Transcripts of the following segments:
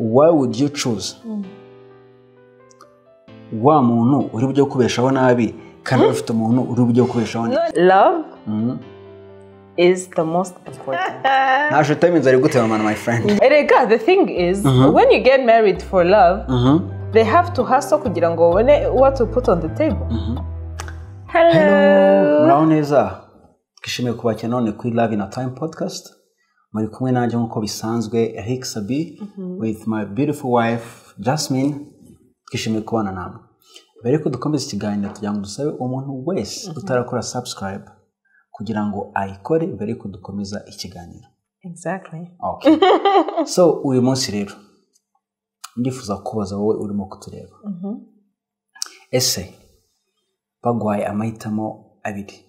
why would you choose wa muntu uri bujye kubeshaho nabi kandi ufite umuntu uri bujye kubeshaho nabi? Love is the most important. Nasho times ari gute man, my friend? Erega, the thing is, when you get married for love, they have to hustle kugira ngo babone what to put on the table. Hello. Muraho neza. Twishimiye kubakira none kuri Love in a Time podcast. Muri kumwe nanjye nkuko bisanzwe Eric Sabi with my beautiful wife Jasmine. Twishimiye kubana namwe. Mbere ko dukomeza ikiganiro tugira ngo dusabe umuntu wese utarakora subscribe kugira ngo ayikore mbere ko dukomeza ikiganiro. Exactly. Okay. So uyu munsi rero ndifuza kubaza wowe urimo kutureba. Ese bagwaye amahitamo abiri.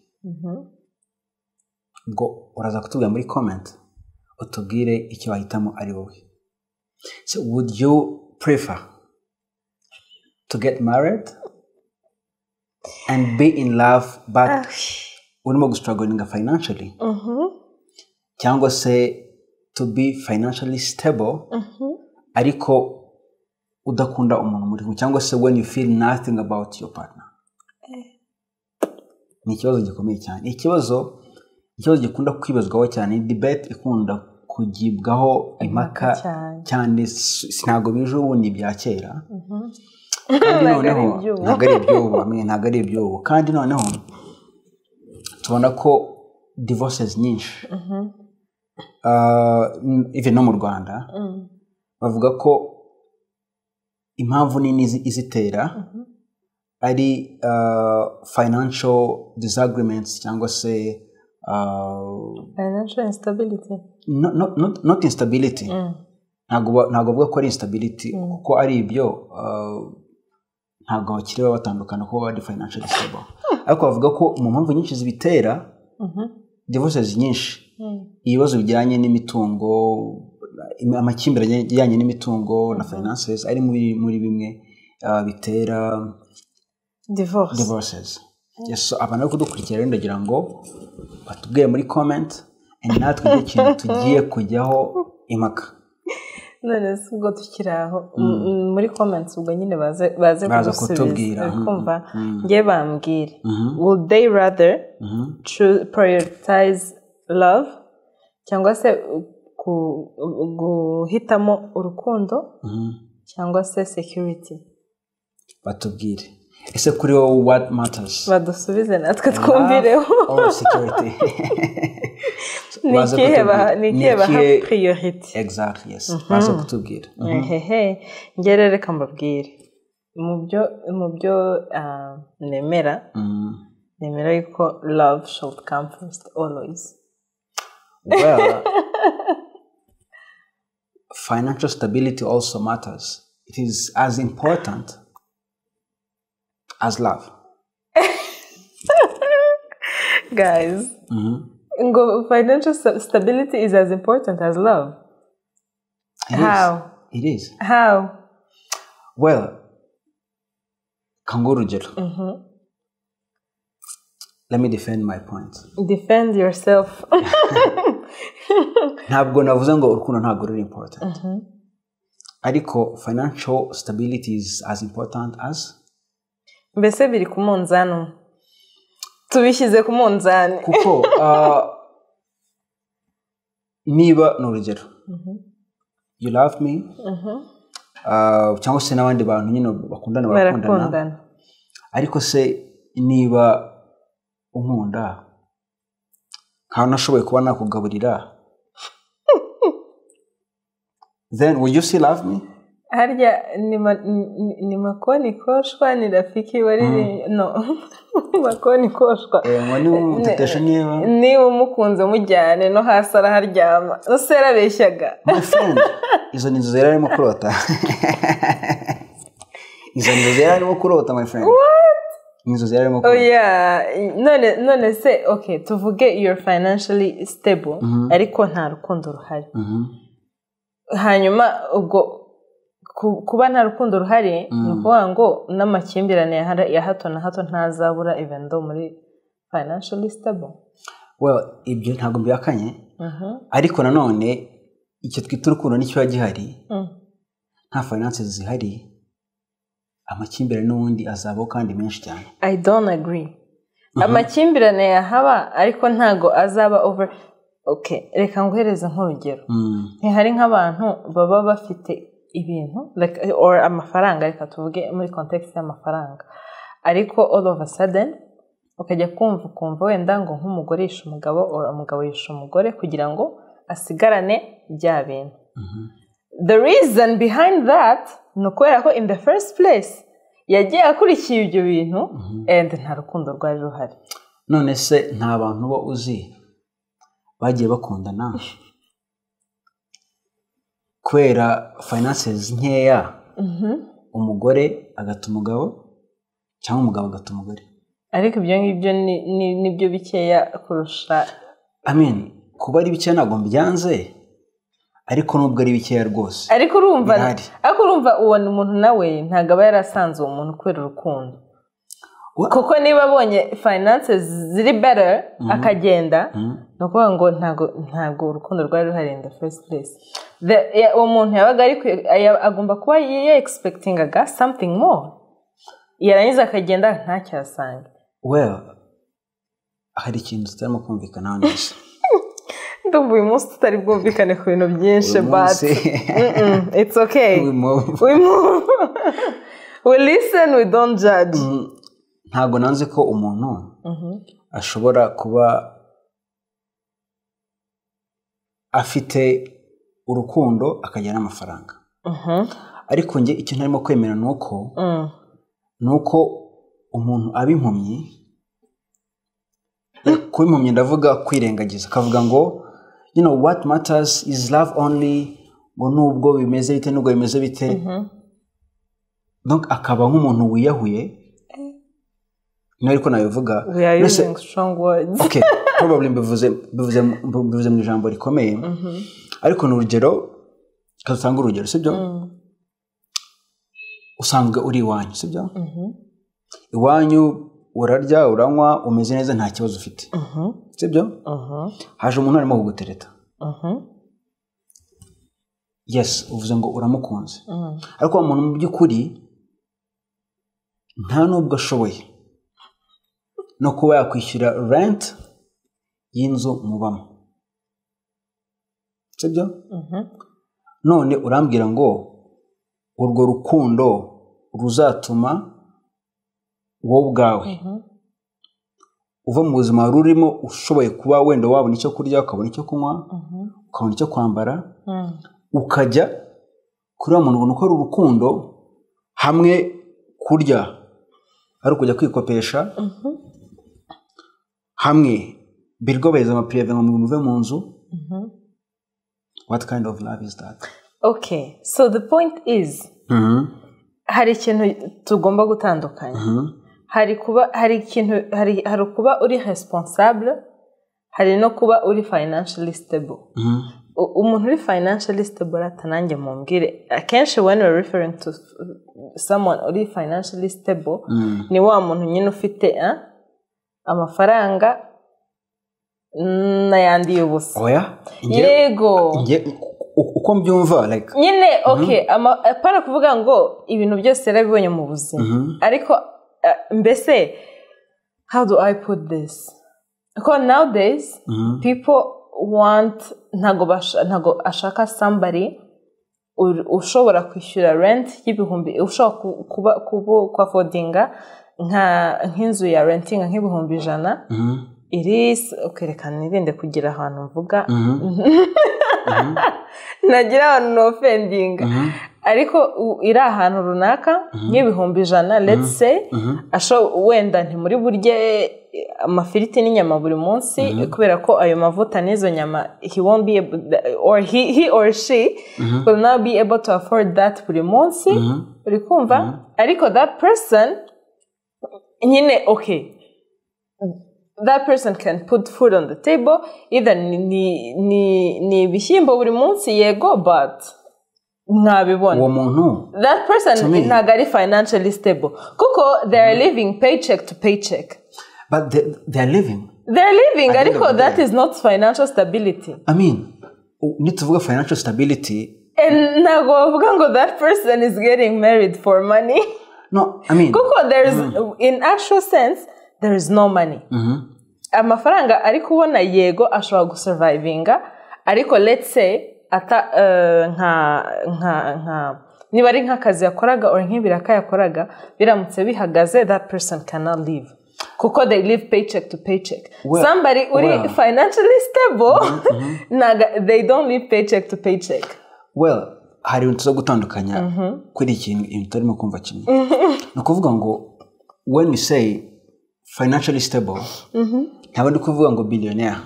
Ngo uraza kutubwira muri comment utubwire icyo wahitamo ari wowe. So would you prefer to get married and be in love but urimo struggling financially? Cyangwa se to be financially stable ariko udakunda umuntu muri cyangwa se when you feel nothing about your partner? Ni ikibazo gikomeye cyane. Ikibazo gikunda kwibazwaho cyane, debate ikunda kugibwaho impaka cyane, sinago bije ubundi bya kera. Kandi noneho ntago ari ibyo kandi noneho tubona ko divorces nyinshi even no mu Rwanda bavuga ko impamvu nini izitera ari financial disagreements cyangwa se financial instability. Not instability. Ntago bavuga ko ari instability kuko ari ibyo ntago bakiri batandukana ko bari financially stable. Ariko bavuga ko mu mpamvu nyinshi zibitera divorces nyinshi ibibazo bijyanye n'imitungo, amakimbirane ajyanye n'imitungo na finances ari muri bimwe bitera divorces. Yes, so abantu kudukurikira rero ndagira ngo batubwiye muri comment natwe ikintu tugiye kujyaho impaka. None ubwo tukiraho muri comments ubwo nyine baze kutubwira kumva ngiye bambwire would they rather prioritize love cyangwa se guhitamo urukundo cyangwa se security? Batubwire ese kuri wowe what matters? Badusubize natwe twumvireho. Security. Nikihe baha priority? Exactly, yes. Baza kutubwira. Ngere reka mbabwire mu byo nemera yuko love should come first always. Well, financial stability also matters. It is as important as love. Guys, financial stability is as important as love. How? It is. How? Well, Kangurujero. Let me defend my point. Defend yourself. Ntabwo navuze ngo urukundo ntabwo ruri important. Ariko financial stability is as important as. Mbese biri ku munzani. Tubishyize ku munzani. Kuko niba n'urugero you love me cyangwa se n'abandi bantu nyine bakundana ariko se niba unkunda kandi nashoboye kuba nakugaburira then will you still love me? Harya ni makoni koshwa ni rafiki wari no makoni koshwa wani umutetesha niba umukunze mujyane no hasi araharyama nose yarabeshyaga. My friend, izo ni inzozi yararimo kurota. Izo ni inzozi yararimo kurota, my friend. What? Inzozi yararimo kurota. Oh yeah, none se okay tuvuge you're financially stable ariko nta rukundo ruhari. Hanyuma ubwo kuba nta rukundo ruhari ni ukuvuga ngo n'amakimbirane ya hato na hato ntazabura even though muri financially stable. Well, ibyo ntabwo mbiyakanye ariko nanone icyo twita urukundo nicyo gihari nta finances zihari amakimbirane n'ubundi azabaho kandi menshi cyane. I don't agree. Amakimbirane yahaba ariko ntago azaba over. Okay, reka nguhereze nk'urugero. Ntihari nk'abantu baba bafite ibintu like or amafaranga, reka tuvuge muri context y'amafaranga, ariko all of a sudden ukajya kumva wenda ngo nk'umugore yishe umugabo or umugabo yishe umugore kugira ngo asigarane bya bintu. The reason behind that ni ukubera ko in the first place yagiye akurikiye ibyo bintu and nta rukundo rwari ruhari. None se nta bantu bo uzi bagiye bakundana kubera finances nkeya, umugore agata umugabo cyangwa umugabo agata umugore? Ariko ibyo ngibyo nibyo bikeya kurusha. I mean, kuba ari bikeya ntabwo mbyanze, ariko nubwo ari bikeya rwose. Ariko urumva uwo umuntu nawe ntabwo aba yarasanze uwo muntu kubera urukundo. Kuko niba abonye finances ziri better akagenda, no kuvuga ngo ntabwo urukundo rwari ruhari in the first place. Uwo muntu yabaga agomba kuba expectingaga something more, yarangiza akagenda ntacyasanga. Well, hari ikintu tutarimo kumvikana neza. Ndumva uyu munsi tutari bwumvikane ku bintu byinshi, but it's okay. We move. We listen, we don't judge. Ntabwo nanze ko umuntu ashobora kuba afite urukundo akagira n'amafaranga. Ariko nge icyo ntarimo kwemera nuko umuntu aba impumyi. Kuba impumyi ndavuga kwirengagiza, akavuga ngo you know what matters is love only, ngo nubwo bimeze bite nubwo bimeze bite. Donc akaba nk'umuntu wiyahuye. Ariko nabivuga, we are using strong words. Okay, probably bivuze mu ijambo rikomeye. Ariko ni urugero, kazanga urugero, sibyo? Usanga uri iwanyu, sibyo? Iwanyu urarya, uranywa, umeze neza, nta kibazo ufite. Sibyo? Haje umuntu arimo kugutereta. Yes, uvuze ngo uramukunze. Ariko uwo muntu mu by'ukuri nta nubwo ashoboye no kuba yakwishyura rent y'inzu mubamo. Sibyo? None urambwira ngo urwo rukundo ruzatuma wowe ubwawe uva mu buzima rurimo ushoboye kuba wenda wabona icyo kurya, ukabona icyo kunywa, ukabona icyo kwambara, ukajya kuri wa muntu ubona ko ari urukundo hamwe kurya ari ukujya kwikopesha, hamwe birwobeza amapirive ngo muve mu nzu. What kind of love is that? Okay, so the point is hari ikintu tugomba gutandukanya. Hari kuba uri responsable, hari no kuba uri financially stable. Umuntu uri financially stable atanange mumbwire. Akenshi when we're referring to someone uri financially stable, ni wa muntu nyine ufite amafaranga n'ayandi y'ubusa. Oya? Yego. Uko mbyumva like nyine okay, para kuvuga ngo ibintu byose yarabibonye mu buzima. Ariko mbese how do I put this? Because nowadays people want ntago ashaka somebody ushobora kwishyura rent y'ibihumbi, ushobora kuba affordinga nk'inzu ya rentinga nk'ibihumbi 100. Iris ukerekana nirinde kugira ahantu mvuga nagira abantu no offendinga, ariko iri ahantu runaka nk'ibihumbi 100, let's say, wenda ntimuri burye amafiriti n'inyama buri munsi kubera ko ayo mavuta n'izo nyama he won't be able, or he or she will not be able to afford that buri munsi. Uri kumva? Ariko that person nyine okay, that person can put food on the table, either ni bishyimbo buri munsi, yego, but mwabibona uwo muntu that person ntago ari financially stable kuko they are living paycheck to paycheck. But they're living ariko that is not financial stability. I mean, nituvuga financial stability, and ntabwo bavuga ngo that person is getting married for money. No, I mean, kuko there's in actual sense there is no money. Amafaranga ari kubona yego ashobora gusurvivinga, ariko let's say ata niba ari nk'akazi yakoraga or nk'ibiraka yakoraga biramutse bihagaze, that person cannot live. Kuko they live paycheck to paycheck. Somebody uri financially stable, they don't live paycheck to paycheck. Well, hari ibintu zo gutandukanya kuri ikintu itarimo kumva kimwe. No kuvuga ngo when we say financially stable, ntabwo kuvuga ngo billionaire.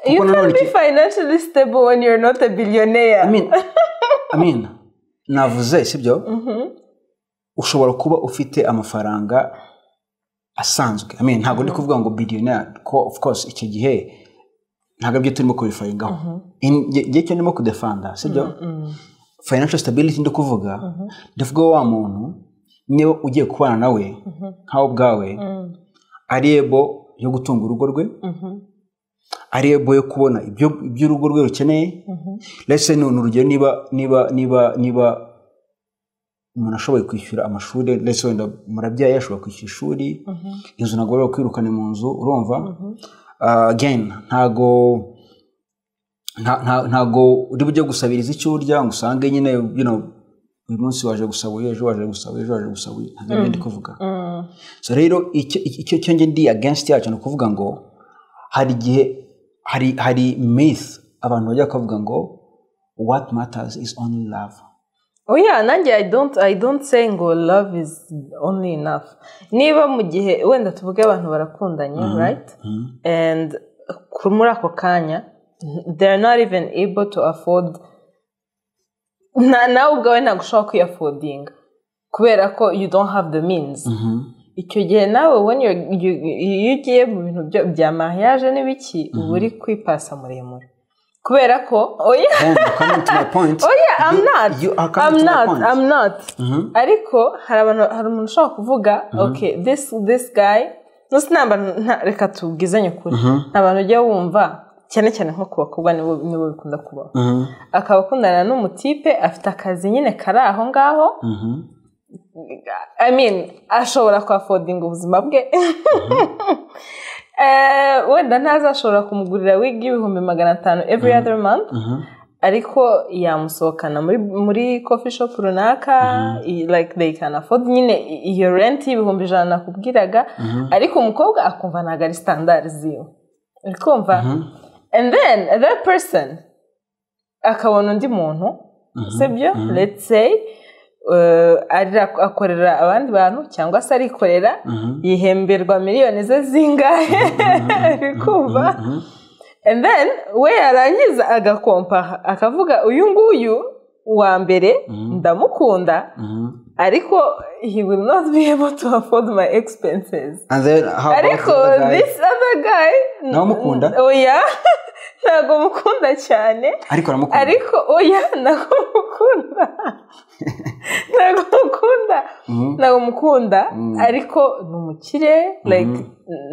You can be financially stable when you're not a billionaire. I mean, navuze sibyo? Ushobora kuba ufite amafaranga asanzwe. Ntabwo ndi kuvuga ngo billionaire, of course icyo gihe ntabwo byo turimo kubifayingaho. Igihe cyo ndimo kudefanda sibyo? Financial stability ndi kuvuga, ndavuga wa muntu niba ugiye kubana nawe nkaho bwawe ari able yo gutunga urugo rwe, ari able yo kubona ibyo urugo rwe rukeneye. Let's say n'urugero niba umuntu ashoboye kwishyura amashuri, let's say murabyaye ashobora kwishyura ishuri, inzu ntabwo bari kwirukane mu nzu, urumva? Again, ntago uri bujye gusabiriza icyo urya ngo usange nyine uyu munsi waje gusabuye, ejo waje gusabuye, ejo waje gusabuye, ntabwo ndi kuvuga. So rero icyo cyonge ndi against yacu, no kuvuga ngo hari igihe hari myth abantu bajya kuvuga ngo what matters is only love. Oh yeah, nanjye I don't say ngo love is only enough. Niba mu gihe wenda tuvuge abantu barakundanye, right? And muri ako kanya they're not even able to afford, nawe ubwawe ntabwo ushobora kuyaffordinga kubera ko you don't have the means. Icyo gihe nawe when iyo ugiye mu bintu bya mariage n'ibiki uba uri kwipasa muremure kubera ko coming to my point. I'm not. Ariko hari umuntu ushobora kuvuga okay, this guy reka tubwizanye ukuri, abantu ujya wumva cyane cyane nko ku bakobwa nibo bikunda kubaho, akaba akundana n'umutipe afite akazi nyine kari aho ngaho, ashobora kuaffordinga ubuzima bwe, wenda ntazashobora kumugurira wig y'ibihumbi 500 every other month, ariko yamusohokana muri coffee shop runaka, like they can afford nyine iyo rent y'ibihumbi 100 nakubwiraga, ariko umukobwa akumva ntago ari standard ziwe, urikumva? And then that person akabona undi muntu sibyo, let's say akorera abandi bantu cyangwa se arikorera, yihemberwa miliyoni ze zingahe, urikumva? And then we yarangiza agakompara akavuga uyu nguyu wa mbere ndamukunda, ariko he will not be able to afford my expenses. And then how about this other guy nawe mukunda? Ntago mukunda cyane, ariko aramukunda. Ntago mukunda, ariko ni umukire, like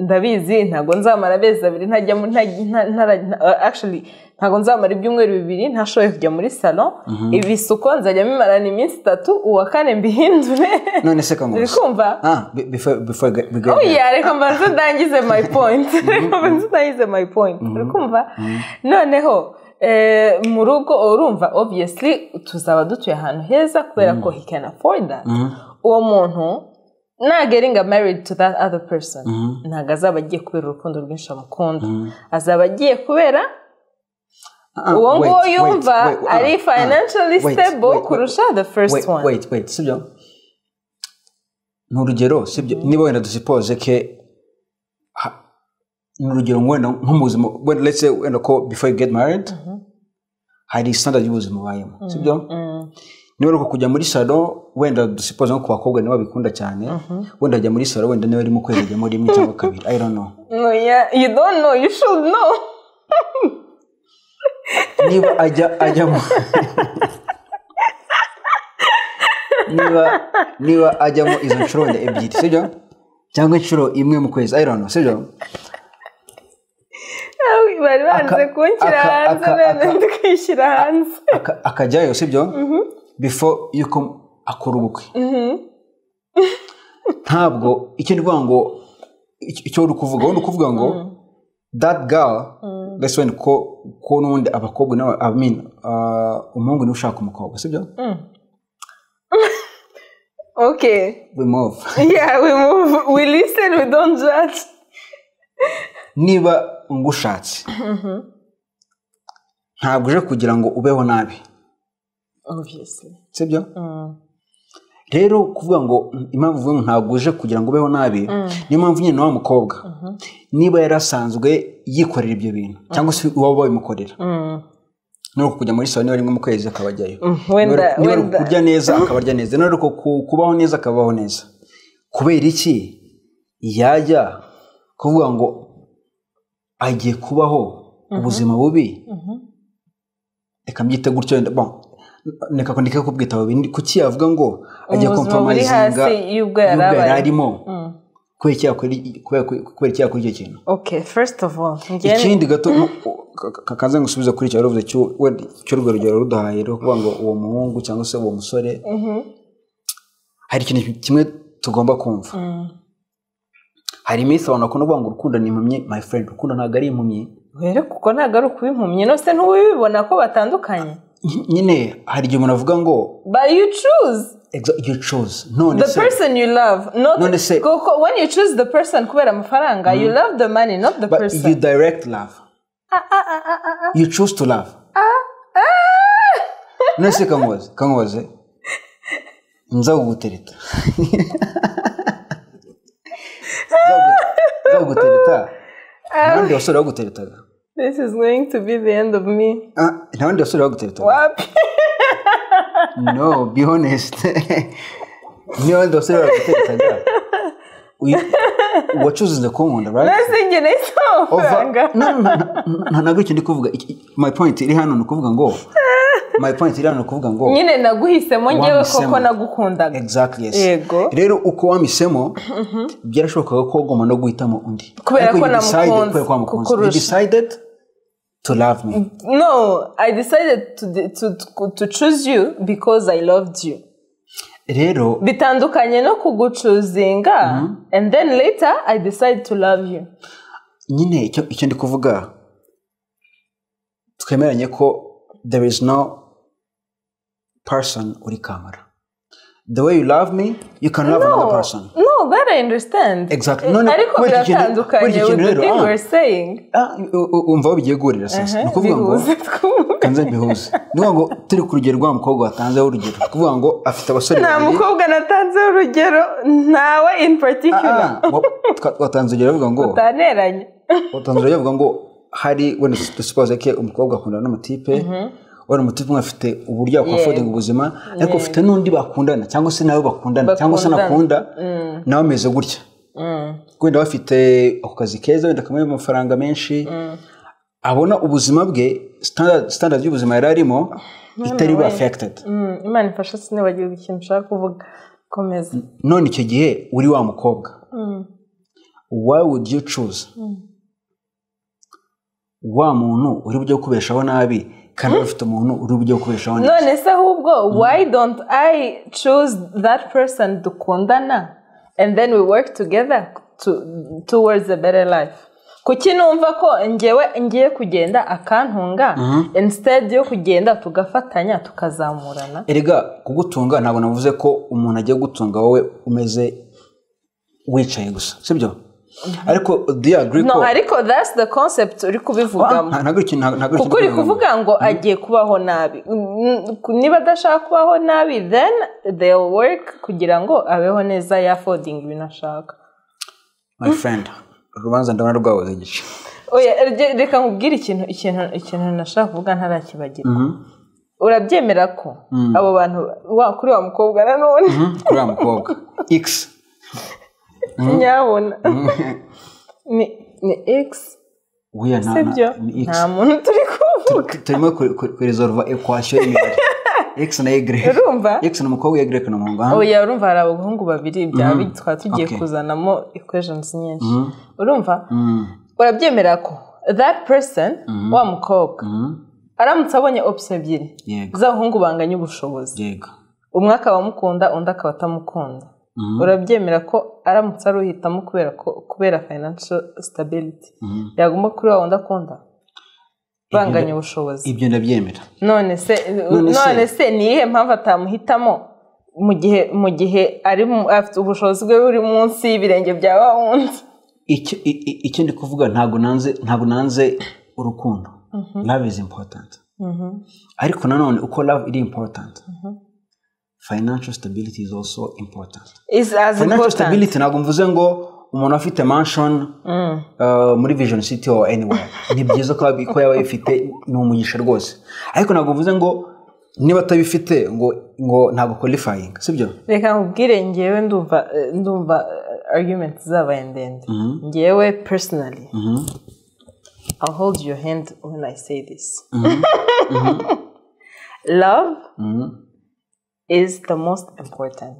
ndabizi ntago nzamara amezi 2 actually ntago nzamara ibyumweru 2 ntashoboye kujya muri salon, ibisuko nzajya mimarana iminsi 3, uwa kane mbihindure. None se kango urikumva? Before we go reka mbanze ndangize my point. Urikumva? Noneho mu rugo urumva obviously tuzaba dutuye ahantu heza kubera ko he can afford that. Uwo muntu getting married to that other person ntago azaba agiye kubera urukundo rwinshi amukunda, azaba agiye kubera uwo nguwo yumva ari financially stable kurusha the first one. Wait, sibyo? N'urugero sibyo, niba wenda dusipoze ke n'urugero wenda nk'umuzima, when let's say wenda ko before you get married hari standard y'ubuzima bayemo sibyo? Niba uko kujya muri salon wenda dusipoze nko ku bakobwa niba bikunda cyane, wenda ajya muri salon wenda niba ari mu kwezi ajya muri 1 cyangwa 2, I don't know. No, yeah, you don't know, you should know. Niba ajyamo niba ajyamo izo nshuro wenda 2 sibyo, cyangwa inshuro 1 mu kwezi, I don't know sibyo? bari banze kunshyira hanze none ndikishyira hanze akajyayo sibyo before yuko akora ubukwe ntabwo icyo ndivuga ngo icyo uri kuvuga ngo that girl that's when ko n'ubundi abakobwa nawe umuhungu niwe ushaka umukobwa sibyo okay we move we listen, we don't judge. Niba ngushatse ntabwo uje kugira ngo ubeho nabi obviously sibyo rero kuvuga ngo impamvu ntabwo uje kugira ngo ubeho nabi niyo mpamvu nyine wa mukobwa niba yarasanzwe yikorera ibyo bintu cyangwa se waba wabimukorera no kujya muri salon rimwe mu kwezi akabajyayo niba kurya neza akabarya neza no kubaho neza akabaho neza kubera iki yajya kuvuga ngo agiye kubaho ubuzima bubi reka mbyite gutyo neka ko ndike kubwita bindi kuki yavuga ngo agiye compromisinga y'ubwo yararimo kubera iki yakora icyo kintu okay first of all ikindi gato kakanze ngusubiza kuri icyo waruvuze cy'urwo rugero rudahaye rwo kuvuga ngo uwo muhungu cyangwa se uwo musore hari ikintu kimwe tugomba kumva hari iminsi abantu bakunda kuvuga ngo urukundo ni impumyi my friend urukundo ntabwo ari impumyi rero kuko ntabwo ari ukuba impumyi nose ntuwibibona ko batandukanye nyine hari igihe umuntu avuga ngo but you choose you choose none the person you love not when you choose the person kubera amafaranga you love the money not the person but you direct love you choose to love nese kangoze nzagutereta nzagutereta nandi wasore waguteretaga this is going to be the end of me nandi wasore waguteretaga wapi no be honest nandi wasore waguteretaga wachuzinze kunkunda right nasinge naisofanga ntabwo icyo ndi kuvuga my point iri hano ni ukuvuga ngo nyine naguhisemo ngewe koko nagukundaga exactly yes yego rero uko wamisemo byarashobokaga ko ugomba no guhitamo undi kubera ko namukunze you decided to love me no I decided to choose you because I loved you rero bitandukanye no kugucuzinga and then later I decide to love you nyine icyo ndi kuvuga twemeranye ko there is no person uri kamera the way you love me you can love another person no that I understand exactly ariko biratandukanye with the thing we're saying umva bigiye guhurira sasa ni kuvuga ngo kanze bihuze ni ngo turi ku rugero rwa mukobwa watanzeho urugero kuvuga ngo afite abasore nta mukobwa natanzeho urugero ntawe in particular watanze urugero avuga ngo utaneranye watanze urugero avuga ngo hari when suppose ke umukobwa akundana n'umutipe wari umutipe umwe afite uburyo akomfording ubuzima ariko ufite n'undi bakundana cyangwa se nawe bakundana cyangwa se nakunda nawe ameze gutya kwenda bafite ako kazi keza wenda kamwe amafaranga menshi abona ubuzima bwe standard y'ubuzima yari arimo itari bu affected Imana ifasha sinibagiwe ikintu ushaka kuvuga komeza none icyo gihe uri wa mukobwa why would you choose wa muntu uri bujye kubeshaho nabi kandi ufite umuntu uri bujye kubeshaho nabi none se ahubwo why don't I choose that person dukundana and then we work together towards a better life kuki numva ko ngiye kugenda akantunga instead yo kugenda tugafatanya tukazamurana erega kugutunga ntabwo navuze ko umuntu agiye gutunga wowe umeze wicaye gusa sibyo ariko do you agree no ariko that's the concept uri kubivugamo kuko uri kuvuga ngo agiye kubaho nabi niba adashaka kubaho nabi then they'll work kugira ngo abeho neza ya affording ibintu ashaka my friend urubanza ndabona rwabuze igice oya reka nkubwire ikintu nashaka kuvuga ntarakibagira urabyemera ko abo bantu kuri wa mukobwa nanone kuri wa mukobwa x nyabona ni x sibyo nta muntu turi kuvuga turimo kuresolve equation y'imibare x na y urumva x na umukobwa y na umuhungu oya urumva hari abahungu babiri byaba tugiye kuzanamo equations nyinshi urumva urabyemera ko that person wa mukobwa aramutse abonye option ebyiri z'abahungu banganya ubushobozi umwe akaba amukunda undi akaba atamukunda urabyemera ko aramutse aruhitamo kubera financial stability yagomba kuri wa wundi akunda banganya ubushobozi ibyo ndabyemera none se ni iyihe mpamvu atamuhitamo mu gihe afite ubushobozi bwe buri munsi y'ibirenge bya wa wundi icyo ndi kuvuga ntabwo nanze urukundo love is important ariko nanone uko love iri important financial stability is also important financial stability ntabwo mvuze ngo umuntu afite mansion muri Vision City or anywhere ni byiza ko yaba yifite ni umugisha rwose ariko ntabwo mvuze ngo niba atabifite ngo ntabwo qualifying sibyo reka nkubwire ngewe ndumva argument zabaye ndende ngewe personally I'll hold your hand when I say this love is the most important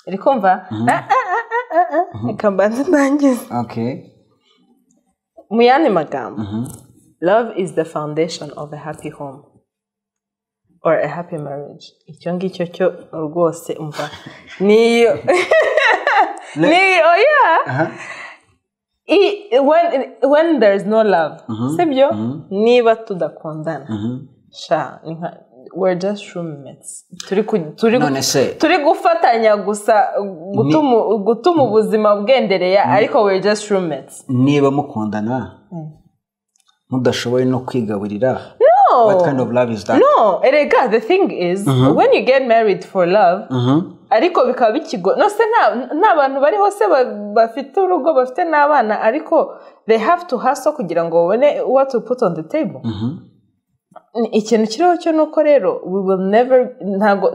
urikumva reka mbanze ntangize mu yandi magambo love is the foundation of a happy home or a happy marriage icyo ngicyo cyo rwose umva niyo when there is no love sibyo niba tudakundana we're just roommates turi gufatanya gusa gutuma ubuzima bwendereye ariko we're just roommates niba mukundana mudashoboye no kwigaburira what kind of love is that no erega the thing is when you get married for love ariko bikaba bikigo no se nta bantu bari hose bafite urugo bafite n'abana ariko they have to hustle kugira ngo babone what to put on the table ikintu kiriho cyo nuko rero we will never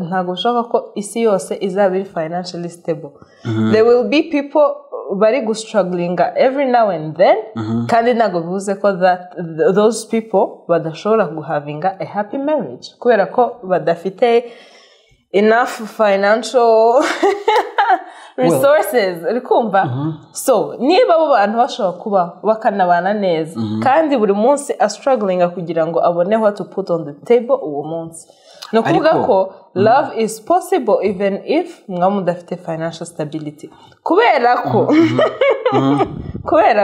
ntago ushaka ko isi yose izaba iri financially stable there will be people bari struggling every now and then kandi ntago bivuze ko those people badashobora guhavinga a happy marriage kubera ko badafite enough financial resources urikumva so niba abo bantu bashobora kuba bakanabana neza kandi buri munsi struggling kugira ngo abone what to put on the table uwo munsi no kuvuga ko love is possible even if mudafite financial stability kubera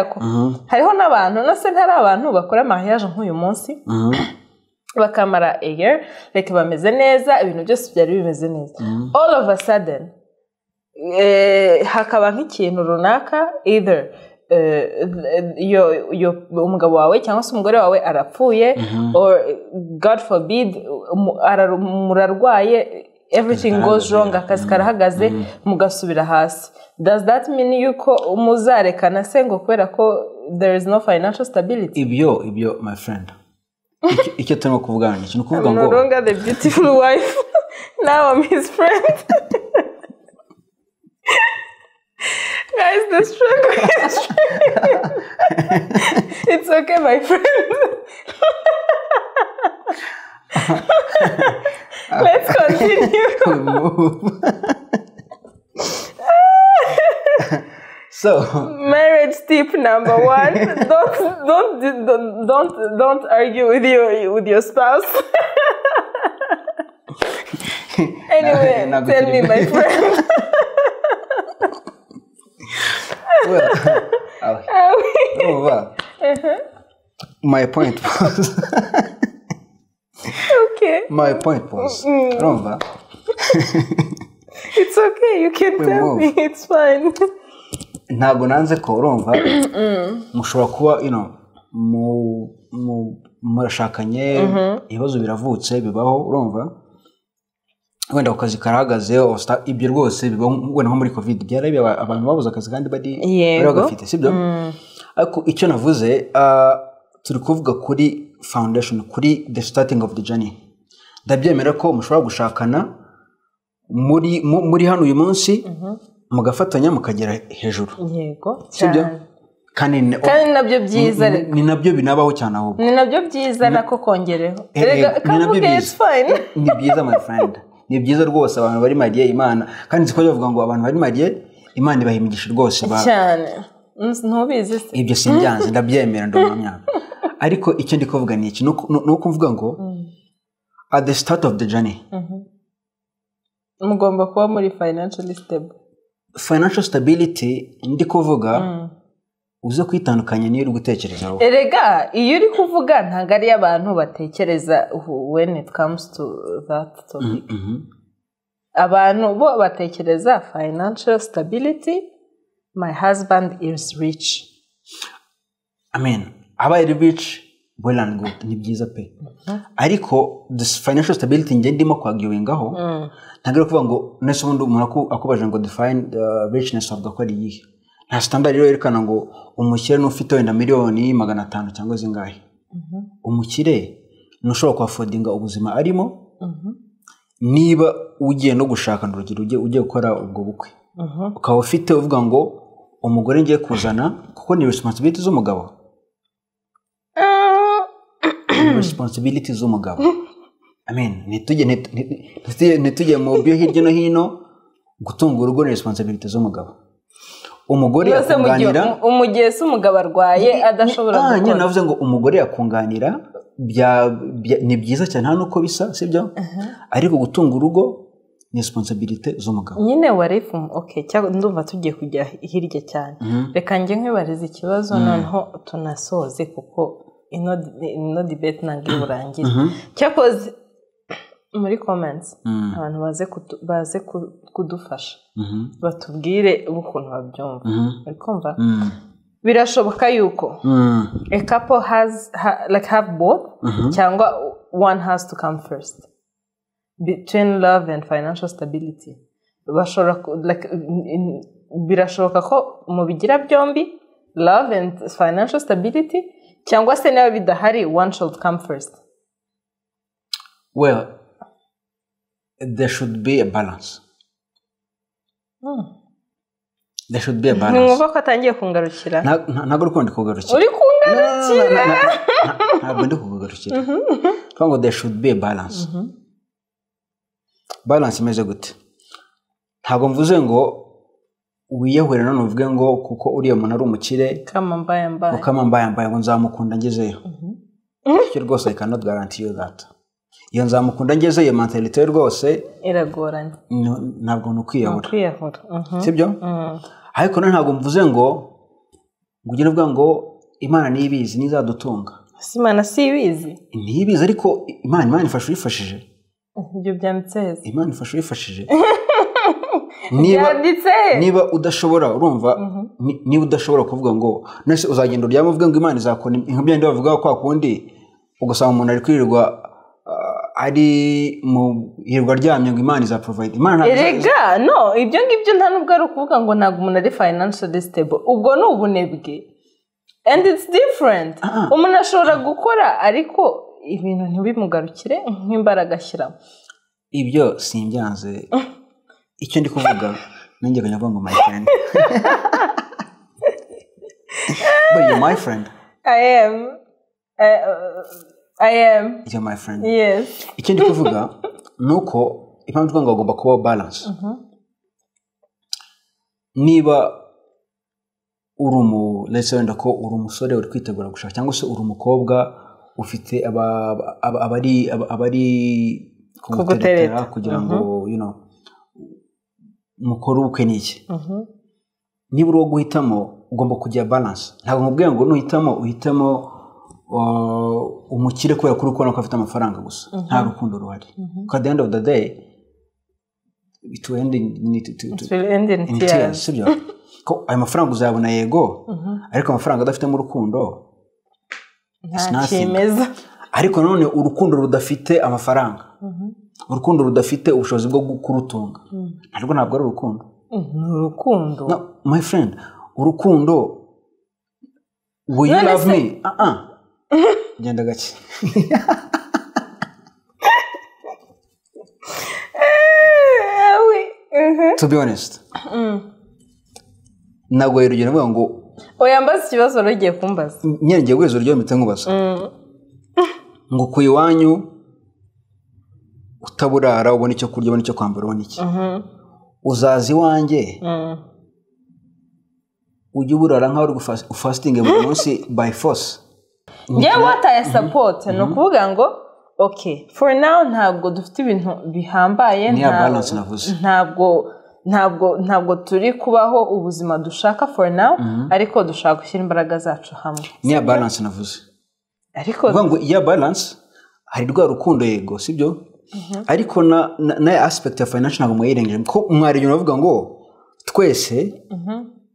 ko hariho n'abantu nase ntari abantu bakora mariage nk'uyu munsi bakamara a year like bameze neza ibintu byose byari bimeze neza all of a sudden hakaba nk'ikintu runaka either umugabo wawe cyangwa se umugore wawe arapfuye or God forbid murarwaye everything goes wrong akazi karahagaze mugasubira hasi does that mean yuko muzarekana se ngo kubera ko there is no financial stability ibyo my friend icyo turimo kuvuga ni ikintu kuvuga ngo no longer the beautiful wife now I'm his friend guys the struggle is it's okay my friend let's continue so marriage tip number 1 don't argue with your spouse anyway tell me my friend my point was okay my point was remember it's okay you can tell me it's fine ntabwo nanze ko urumva mushobora kuba murashakanye ibibazo biravutse bibaho urumva wenda akazi karahagaze ibyo rwose bibaho wenda nko muri covid byarabiye abantu babuze akazi kandi bari bagafite sibyo ariko icyo navuze turi kuvuga kuri foundation kuri the starting of the journey ndabyemera ko mushobora gushakana muri hano uyu munsi mugafatanya mukagera hejuru yego sibyo kandi nabyo byiza ni nabyo binabaho cyane ahubwo ni nabyo byiza nako kongereho ni byiza my friend ni byiza rwose abantu bari mariye Imana kandi ziko bavuga ngo abantu bari mariye Imana ibahimigisha rwose cyane ntubizi se ibyo simbyanze ndabyemera ndamwanya ariko icyo ndi kuvuga ni iki nuko mvuga ngo at the start of the journey mugomba kuba muri financially stable. Financial stability ndi kuvuga uze kwitandukanya n'iyo uri gutekerezaho. Erega iyo uri kuvuga ntabwo ari abantu batekereza when it comes to that topic. Abantu bo batekereza financial stability. My husband is rich. I mean, aba ari rich, well and good, ni byiza pe. Ariko this financial stability nge ndimo kwagiwingaho ntabwo kuvuga ngo nese ubundi umuntu akubaje ngo define richness avuga ko ari iyihe. Nta standard rero yerekana ngo umukire n'ufite wenda miliyoni 500 cyangwa zingahe. Umukire nushobora kwafodinga ubuzima arimo niba ugiye no gushaka n'urugero ugiye gukora ubwo bukwe. Ukaba ufite uvuga ngo umugore ngiye kuzana kuko ni responsibility z'umugabo. Responsibility z'umugabo. I mean, nitujye mu byo hirya no hino gutunga urugo ni responsibility z'umugabo. Umugore yakunganira umugiye se umugabo arwaye adashobora gukora. Nyine navuze ngo umugore yakunganira ni byiza cyane hano uko bisa sibyo ariko gutunga urugo ni responsibility z'umugabo. Nyine warifu okay cyangwa ndumva tugiye kujya hirya cyane. Reka nge nkibariza ikibazo noneho tunasoze kuko ino debate ntangira burangira. Cyakoze muri comments abantu baze kudufasha batubwire ukuntu babyumva. Urikumva birashoboka yuko a couple have both cyangwa one has to come first between love and financial stability. Birashoboka ko mubigira byombi love and financial stability cyangwa se nawe bidahari one should come first. Well, there should be a balance. There should be a balance. Numva ko atangiye kungarukira. Ntabwo uri kundi kugarukira. Uri kungarukira. Ntabwo ndi kugarukira. Kandi there should be a balance. Balance imeze gute? Ntabwo mvuze ngo wiyahure none uvuge ngo kuko uriya muntu ari umukire kama mbaye ngo nzamukunda ngezeyo. Icyo rwose I cannot guarantee you that. Iyo nzamukunda ngezeyo mentality rwose iragoranye. Ntabwo nukwiyahura. Sibyo? Ariko ntabwo mvuze ngo ngugire uvuga ngo Imana nibizi nizadutunga. Imana si ibizi. Ntibizi ariko Imana ifashije. Ibyo byanditse. Imana ifashije. Niba udashobora urumva niba udashobora kuvuga ngo nese uzagenda uryama uvuga ngo Imana izakora nk'ibyo bavuga kwa kundi ugasanga umuntu ari kwirirwa ari mu hirwa ryamye ngo Imana iza provide. Imana erega no ibyo ngibyo nta nubwo ari ukuvuga ngo ntabwo umuntu ari financially stable. Ubwo ni ubunebwe and it's different. Umuntu ashobora gukora ariko ibintu ntibimugarukire nk'imbaraga ashyiramo. Ibyo simbyanze. Icyo ndi kuvuga nanjye kanyavuga ngo my friend. But you're my friend. I am. You're my friend. Yes. Icyo ndi kuvuga nuko impamvu ngo agomba kuba balance. Niba let's say ko uri umusore uri kwitegura gushaka cyangwa se uri umukobwa ufite abari kugutereta kugira ngo mukuru ubukwe n'iki. Niba uri wo guhitamo ugomba kugira balance. Ntabwo nkubwiye ngo uhitamo umukire kubera ko uri kubona ko afite amafaranga gusa nta rukundo ruhari. At the end of the day it will end in tears. Sibyo? Ko ayo mafaranga uzayabona yego ariko amafaranga adafite mu rukundo nta kimeza. Ariko none urukundo rudafite amafaranga urukundo rudafite ubushobozi bwo kurutunga ntabwo ari urukundo. Urukundo no my friend urukundo will you love me genda gake. To be honest ntabwo yirugera mvuga ngo oyambaza ikibazo rugiye kumbaza nyine ngiye guheza uryo mpite nkubaza ngo ku iwanyu utaburara ubona icyo kurya ubona icyo kwambara ubona iki uzaza iwanjye ujye uburara nk'aho uri fasting buri munsi by force. Yeah, what I support ni ukuvuga ngo okay for now ntabwo dufite ibintu bihambaye, ntabwo turi kubaho ubuzima dushaka for now, ariko dushaka gushyira imbaraga zacu hamwe. Niya balance navuze. Ariko uvuga ngo iya balance hari rwa rukundo yego sibyo, ariko na aspect ya financial ntabwo mwayirengeje ko umwari unavuga ngo twese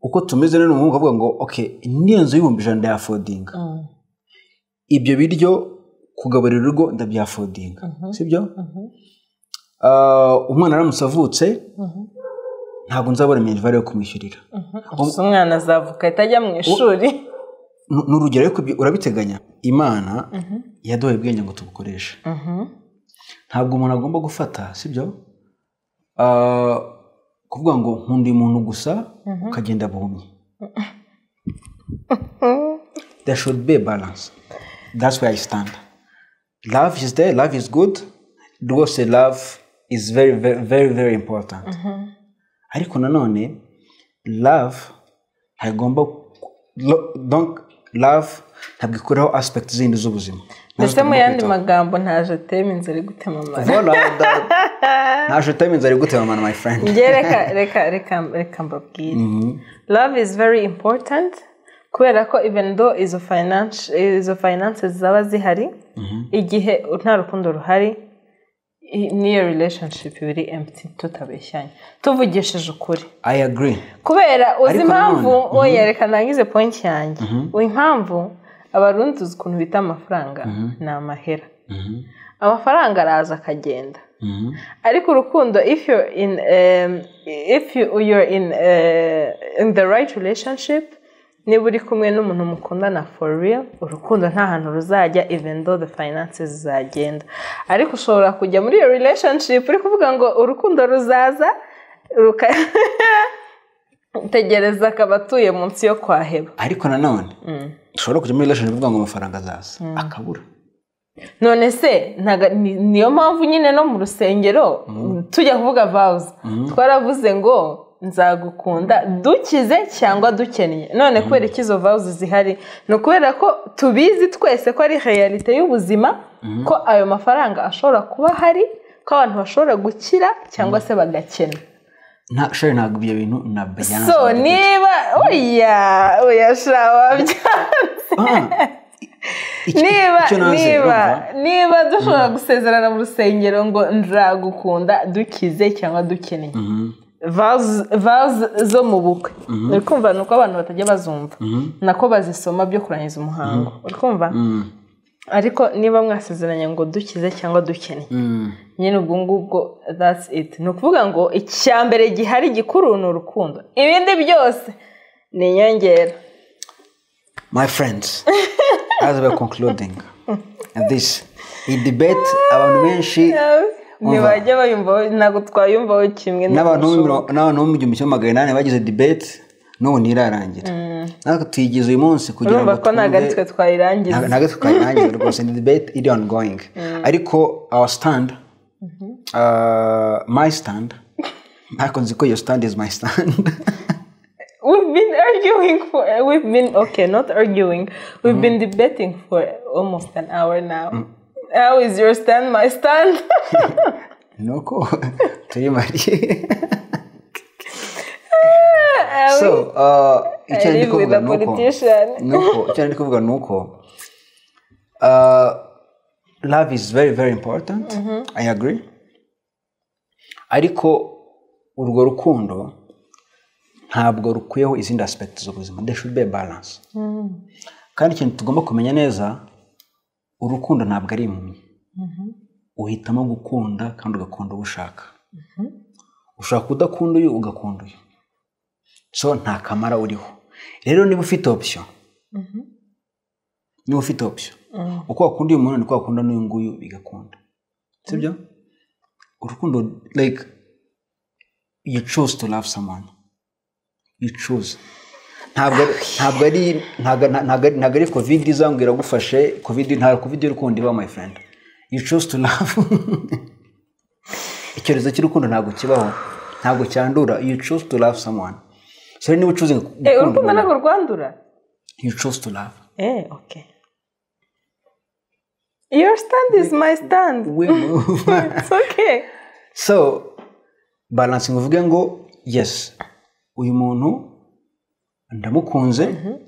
uko tumeze none mu uvuga ngo okay niyo nzu y'ibihumbi 100 ya affording, ibyo biryo kugaburira urugo ndabyafoding sibyo. Umwana aramutse avutse ntabwo nzabona minerivare yo kumwishyurira. Umwana azavuka itajya mu ishuri. N'urugero ariko urabiteganya. Imana yaduhaye ubwenge ngo tubukoreshe. Ntabwo umuntu agomba gufata sibyo kuvuga ngo nkunda umuntu gusa ukagenda buhumye. There should be a balance. That's where I stand. Love is there, love is good. Rwose love is very very very very important. Ariko nanone love hagomba love ntabwo ikoraho aspect zindi z'ubuzima. Ndetse mu yandi magambo ntaje teme inzari gutema amara. Ntaje teme inzari gutema amara my friend. Reka mbabwire. Love is very important. Kubera ko even though izo finances zaba zihari, igihe nta rukundo ruhari, niyo relationship biri empty, tutabeshyanye tuvugishije ukuri. I agree. Kubera uzi impamvu oya reka nangize point yanjye. Impamvu abarundi tuzi ukuntu bita amafaranga ni amahera. Amafaranga araza akagenda. Ariko urukundo if you're in the right relationship, niba uri kumwe n'umuntu mukundana for real, urukundo nta hantu ruzajya even though the finances zagenda. Ariko ushobora kujya muri iyo relationship uri kuvuga ngo urukundo ruzaza tegereza akabatuye munsi yo kwaheba. Ariko nanone ushobora kujya muri relationship uvuga ngo amafaranga azaza akabura. None se niyo mpamvu nyine no mu rusengero tujya kuvuga vows twaravuze ngo nzagukunda dukize cyangwa dukennye. None kubera ikizo vows zihari no kubera ko tubizi twese ko ari realite y'ubuzima, ko ayo mafaranga ashobora kuba hari, ko abantu bashobora gukira cyangwa se bagakena. Shari ntabwo ibyo bintu nabyanze. So niba oya shawa niba dushobora gusezerana mu rusengero ngo nzagukunda dukize cyangwa dukennye, vows zo mu bukwe uri kumva nuko abantu batajya bazumva nako bazisoma byo kurangiza umuhango uri kumva. Ariko niba mwasezeranye ngo dukize cyangwa dukennye, nyine ubwo ngubwo that's it. Ni ukuvuga ngo icyambere gihari gikuru ni urukundo, ibindi byose ni inyongera. My friends, as we are concluding this debate, abantu benshi ntibajya bayumvaho, ntabwo twayumvaho kimwe n'abantu bo mu 1800 bagize debate n'ubu ntirarangira. Natwe tuyigize uyu munsi kugira ngo ntabwo ari twe twayirangiza, ntabwo twayirangiza rwose. Ni debate iri ongoing. Ariko our stand, my stand, ariko nzi ko your stand is my stand. We've been debating for almost an hour now. How is your stand my stand? Nuko turi mariye. So icyo ndi kuvuga nuko love is very very important. I agree. Ariko urwo rukundo ntabwo rukuyeho izindi aspects z'ubuzima. There should be a balance. Kandi ikintu tugomba kumenya neza, urukundo ntabwo ari impumyi. Uhitamo gukunda kandi ugakunda ubushaka. Ushaka kudakunda uyu ugakunda uyu. So nta kamara uriho. Rero niba ufite option, uko wakunda uyu muntu niko wakunda n'uyu nguyu bigakunda. Sibyo? Urukundo like you choose to love someone. You choose. Ntabwo ari covid izangira gufashe covid y'urukundo iba my friend. You choose to love. Icyorezo cy'urukundo ntabwo kibaho, ntabwo cyandura. You choose to love someone. so niba ucuze urukundo ntabwo rwandura. You choose to love. Okay. Your stand is my stand. We move. It's okay. So balancing uvuge ngo yes uyu muntu ndamukunze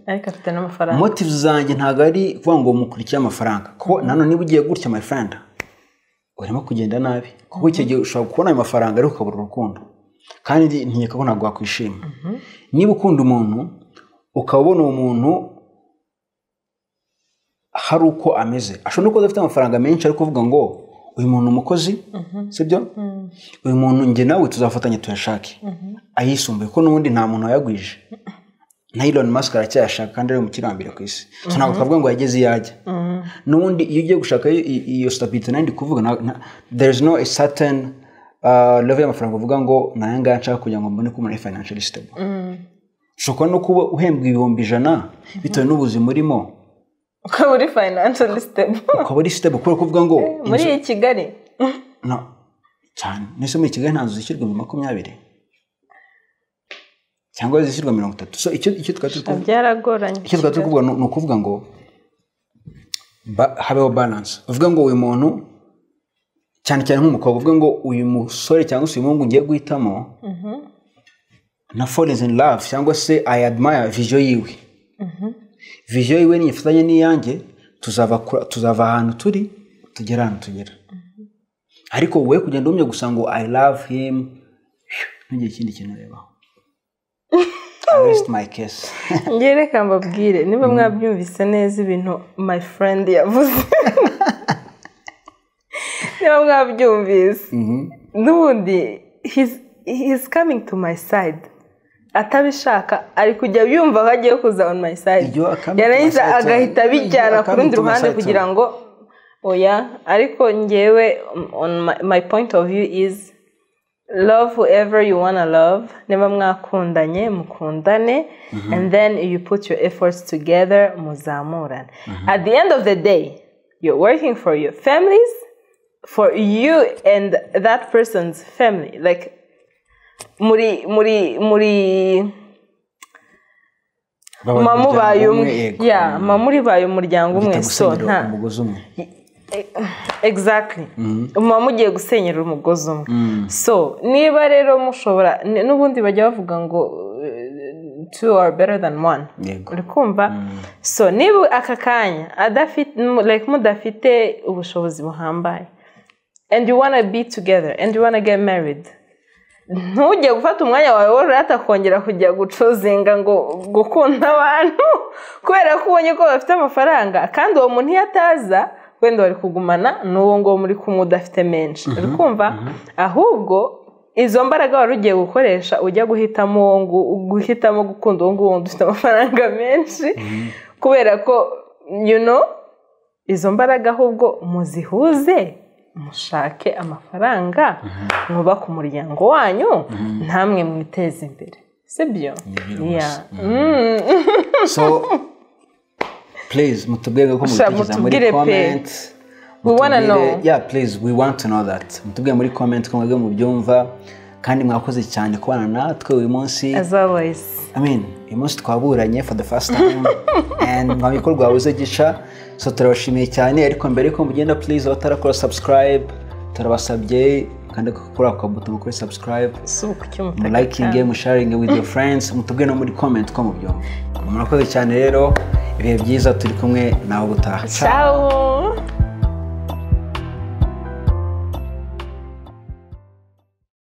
ariko afite n'amafaranga. Motives zanjye ntago ari kuvuga ngo mukurikiye amafaranga ko nano niba ugiye gutya my friend urimo kugenda nabi kuko icyo gihe ushobora kubona ayo mafaranga ariko ukabura urukundo kandi ntiyeka ko ntabwo wakwishima. Niba ukunda umuntu ukabona uwo muntu hari uko ameze ashobora kuba afite amafaranga menshi ariko uvuga ngo uyu muntu umukozi sibyo uyu muntu nge nawe tuzafatanya tuyashake ayisumbuye ko n'ubundi nta muntu wayagwije na Elon Musk aracyashaka kandi ari mu kirambire ku isi so ntabwo kavuga ngo yageze yajya n'ubundi iyo ugiye gushaka iyo stability nandi kuvuga there is no a certain level y'amafaranga uvuga ngo nayanga nshaka kugira ngo mbone ko umuntu financially stable shoko no kuba uhembwa 100 bitewe n'ubuzima urimo ukaba uri financially stable ukaba uri stable kubera kuvuga ngo muri Kigali no cyane nese muri Kigali ntanzu zishyirwa mu 20 cyangwa zishyirwa 30 so icyo twatukuvuga byaragoranye icyo twatukuvuga no kuvuga ngo habeho balance uvuga ngo uyu muntu cyane cyane nk'umukobwa uvuga ngo uyu musore cyangwa se uyu mungu ngiye guhitamo na falls in love cyangwa se I admire vision yiwe vision yiwe ni ifatanye n'iyanjye tuzava ahantu turi tugera ahantu tugera ariko wowe kugenda umye gusa ngo I love him ngiye ikindi kintu reba rest my case ngereka mbabwire niba mwabyumvise neza ibintu my friend yavuze niba mwabyumvise n'ubundi he's coming to my side atabishaka ari kujya yumva ko agiye kuza on my side yarangiza agahita bijyana ku rundi ruhande kugira ngo oya ariko ngewe on my point of view is love whoever you wanna love niba mwakundanye mukundane and then you put your efforts together muzamurane at the end of the day you're working for your families for you and that person's family like muri mamubaye umwe mamuri baye umuryango umwe so nta exactly mugiye gusenyera umugozi umwe so niba rero mushobora n'ubundi bajya bavuga ngo two are better than one uri kumva so niba aka kanya like mudafite ubushobozi buhambaye and you wanna be together and you wanna get married ntujye gufata umwanya wawe wose atakongera kujya gucuzinga ngo gukunda abantu kubera ko ubonye ko bafite amafaranga kandi uwo muntu yataza wenda bari kugumana n'uwo ngo muri kumudafite menshi uri kumva ahubwo izo mbaraga wari ugiye gukoresha ujya guhitamo gukunda uwo nguwo ufite amafaranga menshi kubera ko izo mbaraga ahubwo muzihuze mushake amafaranga mwubake umuryango wanyu ntamwe mwiteze imbere sibyo so please mutubwire ko mubitekereza muri comment we wanna know please we want to know that mutubwire muri comment ko mwebwe mubyumva kandi mwakoze cyane kubana natwe uyu munsi as always uyu munsi twaburanye for the first time and mwabikorwa wabuze gisha so turabashimiye cyane ariko mbere ko mugenda please abatarakora subscribe turabasabye kandi kuri ako buto mukore subscribe liking mu sharing with your friends mutubwire no muri comment ko mubyumva murakoze cyane rero ibihe byiza turi kumwe nawe ubutaha ciao